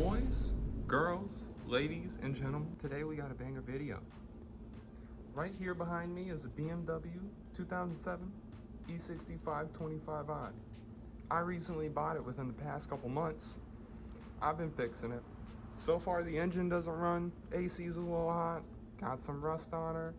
Boys, girls, ladies, and gentlemen, today we got a banger video. Right here behind me is a BMW 2007 E60 525i. I recently bought it within the past couple months. I've been fixing it. So far the engine doesn't run, AC's a little hot, got some rust on her,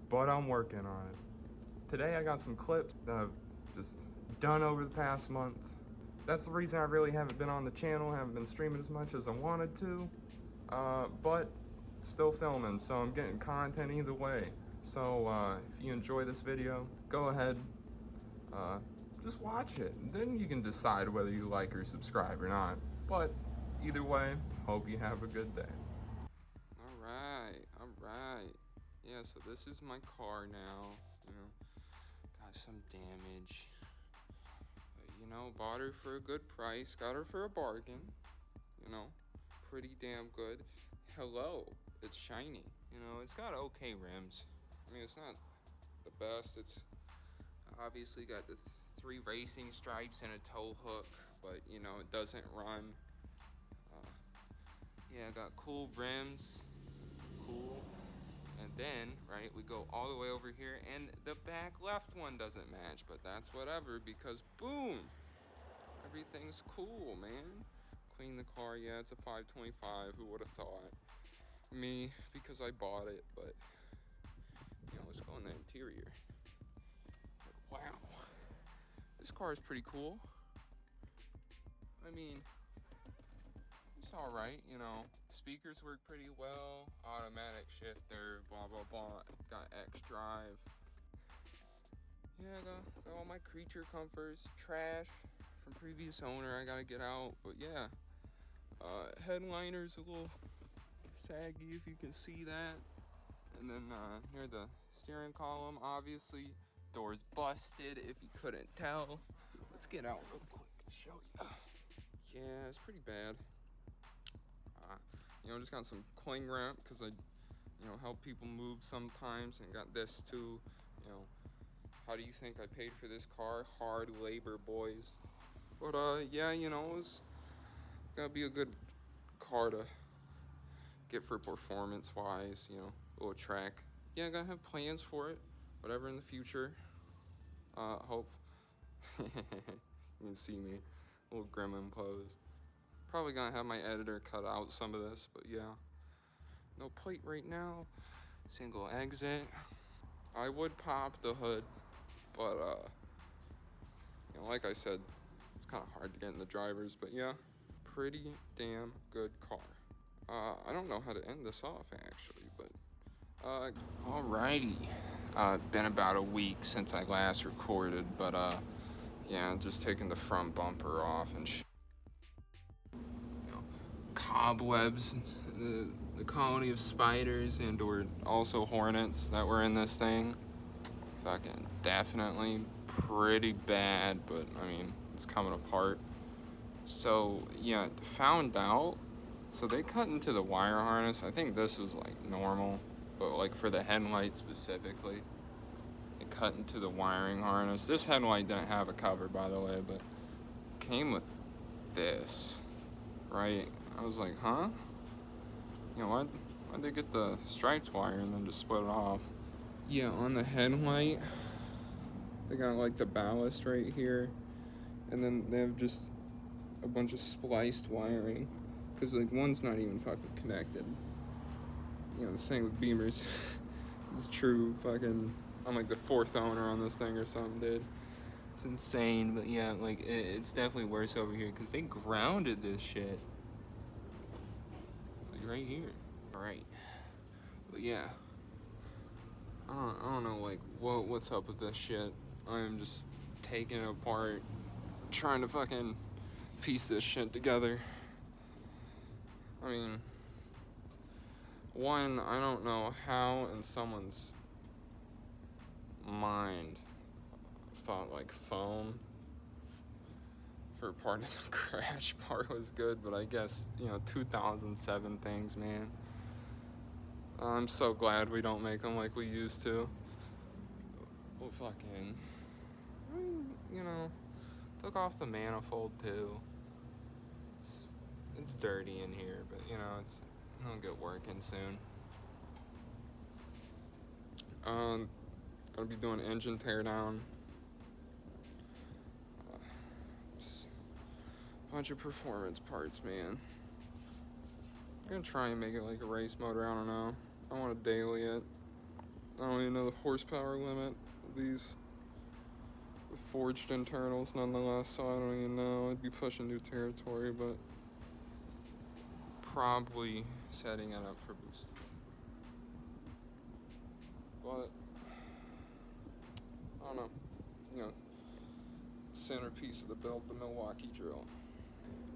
but I'm working on it. Today I got some clips that I've just done over the past month. That's the reason I really haven't been on the channel, haven't been streaming as much as I wanted to, but still filming, so I'm getting content either way. So if you enjoy this video, go ahead, just watch it, and then you can decide whether you like or subscribe or not. But either way, hope you have a good day. All right. Yeah, so this is my car now, got some damage. Bought her for a good price, got her for a bargain, pretty damn good. Hello, it's shiny, it's got okay rims. I mean, it's not the best. It's obviously got the 3 racing stripes and a tow hook, but it doesn't run. Yeah, got cool rims, cool. And then, right, we go all the way over here, and the back left one doesn't match, but that's whatever, because boom, everything's cool, man. Clean the car, yeah, it's a 525, who would have thought? Me, because I bought it, but, let's go in the interior. But wow, this car is pretty cool. I mean, it's all right, speakers work pretty well, automatic shifter, blah, blah, blah, got X drive. Yeah, got all my creature comforts, trash from previous owner I gotta get out, but yeah. Headliner's a little saggy, if you can see that. And then near the steering column, obviously, door's busted, if you couldn't tell. Let's get out real quick and show you. Yeah, it's pretty bad. Just got some cling wrap, because I, help people move sometimes, and got this too, How do you think I paid for this car? Hard labor, boys. But yeah, it's gotta be a good car to get for performance wise, a little track. Yeah, I gotta have plans for it, whatever in the future. Hope you can see me, a little gremlin pose. Probably gonna have my editor cut out some of this, but yeah. No plate right now, single exit. I would pop the hood, but like I said, it's kind of hard to get in the drivers, but yeah, pretty damn good car. I don't know how to end this off actually, but alrighty. Been about a week since I last recorded, but yeah, just taking the front bumper off and cobwebs, the colony of spiders and or also hornets that were in this thing. Fucking definitely pretty bad, but I mean, it's coming apart. So yeah, found out, so they cut into the wire harness. I think this was like normal, but like for the headlight specifically, they cut into the wiring harness. This headlight didn't have a cover, by the way, but came with this, right? I was like, huh? Why'd they get the striped wire and then just split it off? Yeah, on the headlight, they got like the ballast right here, and then they have just a bunch of spliced wiring, because like one's not even fucking connected. The thing with Beamers is true. Fucking, I'm like the 4th owner on this thing or something, dude. It's insane, but yeah, like it's definitely worse over here because they grounded this shit. Like right here. Alright. But yeah. I don't know like what's up with this shit. I am just taking it apart, trying to fucking piece this shit together. I mean, one, I don't know how in someone's mind thought like foam for part of the crash part was good, but I guess 2007 things, man. I'm so glad we don't make them like we used to. Well, fucking, I mean, took off the manifold too. It's dirty in here, but you know, it'll get working soon. Gonna be doing engine teardown. Bunch of performance parts, man. I'm gonna try and make it like a race motor. I don't know. I want to daily it. I don't even know the horsepower limit of these forged internals, nonetheless. So I don't even know. I'd be pushing new territory, but probably setting it up for boost. But I don't know. You know, centerpiece of the build, the Milwaukee drill.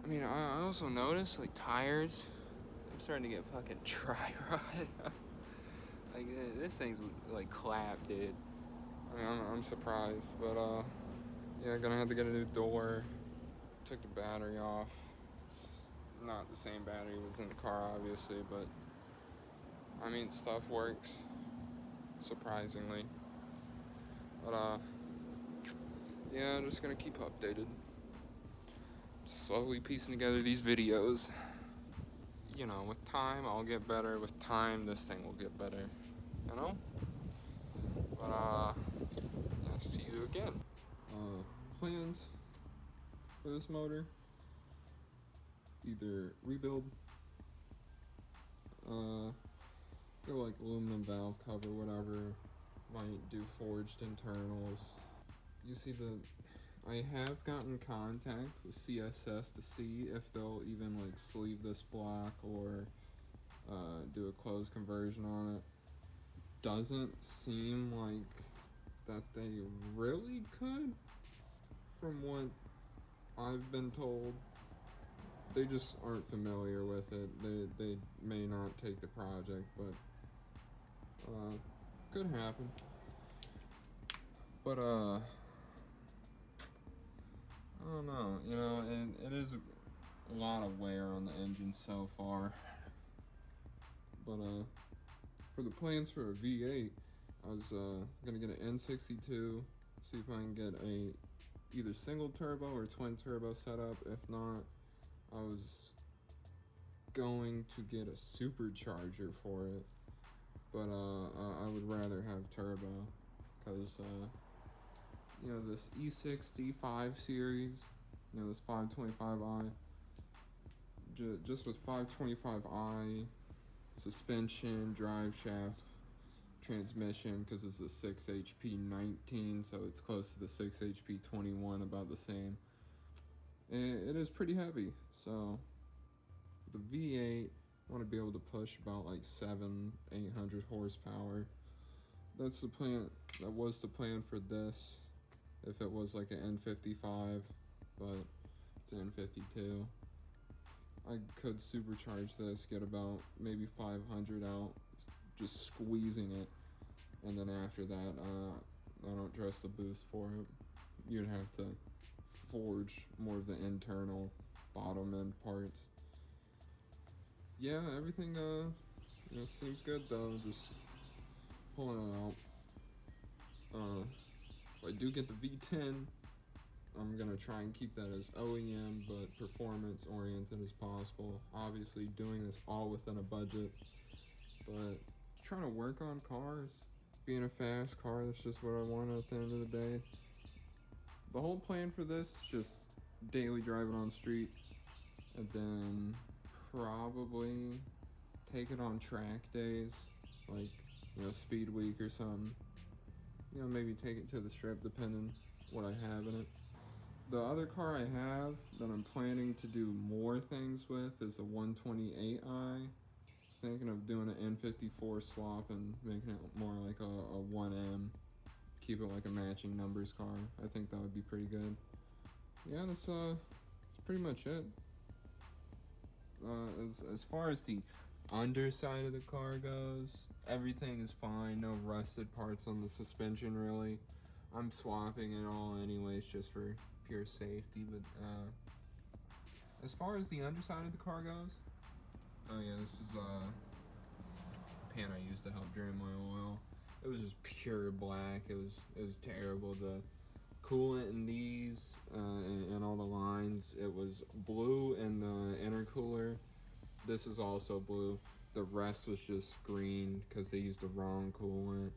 I mean, I also noticed like tires. I'm starting to get fucking dry rot. Like this thing's like clapped, dude. I mean, I'm surprised, but yeah, gonna have to get a new door. Took the battery off. It's not the same battery was in the car, obviously, but I mean, stuff works surprisingly. But yeah, I'm just gonna keep updated. Slowly piecing together these videos. You know, with time, I'll get better. With time, this thing will get better. You know? But, yeah, see you again. Plans for this motor. Either rebuild, go like aluminum valve cover, whatever. Might do forged internals. You see I have gotten contact with CSS to see if they'll even like sleeve this block or do a closed conversion on it. Doesn't seem like that they really could, from what I've been told. They just aren't familiar with it. They may not take the project, but could happen. But I don't know, you know, it is a lot of wear on the engine so far. But for the plans for a V8, I was gonna get an N52, see if I can get a either single turbo or twin turbo setup. If not, I was going to get a supercharger for it, but I would rather have turbo, because you know, this E60 5 series, you know, this 525i, just with 525i, suspension, drive shaft, transmission, because it's a 6 HP 19, so it's close to the 6 HP 21, about the same. It is pretty heavy, so the V8, I want to be able to push about like 800 horsepower. That's the plan. That was the plan for this, if it was like an N55, but it's an N52. I could supercharge this, get about maybe 500 out, just squeezing it, and then after that, I don't trust the boost for it. You'd have to forge more of the internal bottom end parts. Yeah, everything you know, seems good though. Just pulling it out. If I do get the V10, I'm gonna try and keep that as OEM but performance oriented as possible. Obviously doing this all within a budget, but trying to work on cars. Being a fast car, that's just what I want at the end of the day. The whole plan for this is just daily driving on street, and then probably take it on track days, like, you know, speed week or something. You know, maybe take it to the strip depending what I have in it. The other car I have that I'm planning to do more things with is a 128i. Thinking of doing an N54 swap and making it more like a 1M. Keep it like a matching numbers car. I think that would be pretty good. Yeah, that's pretty much it. As far as the underside of the car goes, everything is fine. No rusted parts on the suspension really. I'm swapping it all anyways just for pure safety. But as far as the underside of the car goes, oh yeah, this is pan I used to help drain my oil. It was just pure black. It was terrible. The coolant in these and all the lines, it was blue in the intercooler This is also blue. The rest was just green because they used the wrong coolant.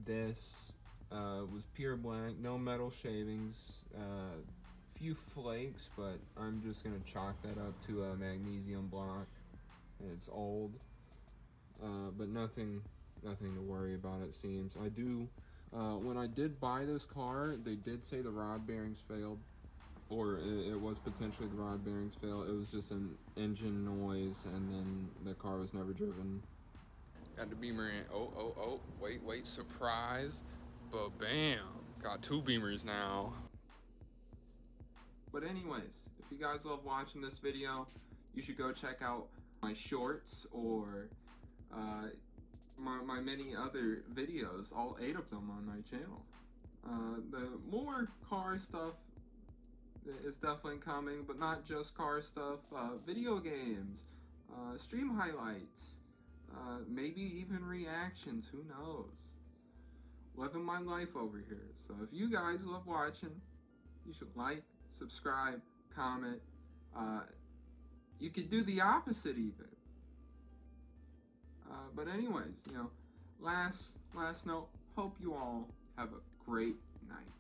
This was pure black, no metal shavings, few flakes, but I'm just gonna chalk that up to a magnesium block, and it's old, but nothing to worry about, it seems. I do, when I did buy this car, they did say the rod bearings failed, or it was potentially the rod bearings failed. It was just an engine noise, and then the car was never driven. Got the Beamer in. Oh, wait, surprise. But bam, got two Beamers now. But anyways, if you guys love watching this video, you should go check out my shorts or my many other videos, all 8 of them on my channel. The more car stuff is definitely coming, but not just car stuff, video games, stream highlights, maybe even reactions, who knows. Living my life over here. So if you guys love watching, you should like, subscribe, comment. You could do the opposite even. But anyways, last note, hope you all have a great night.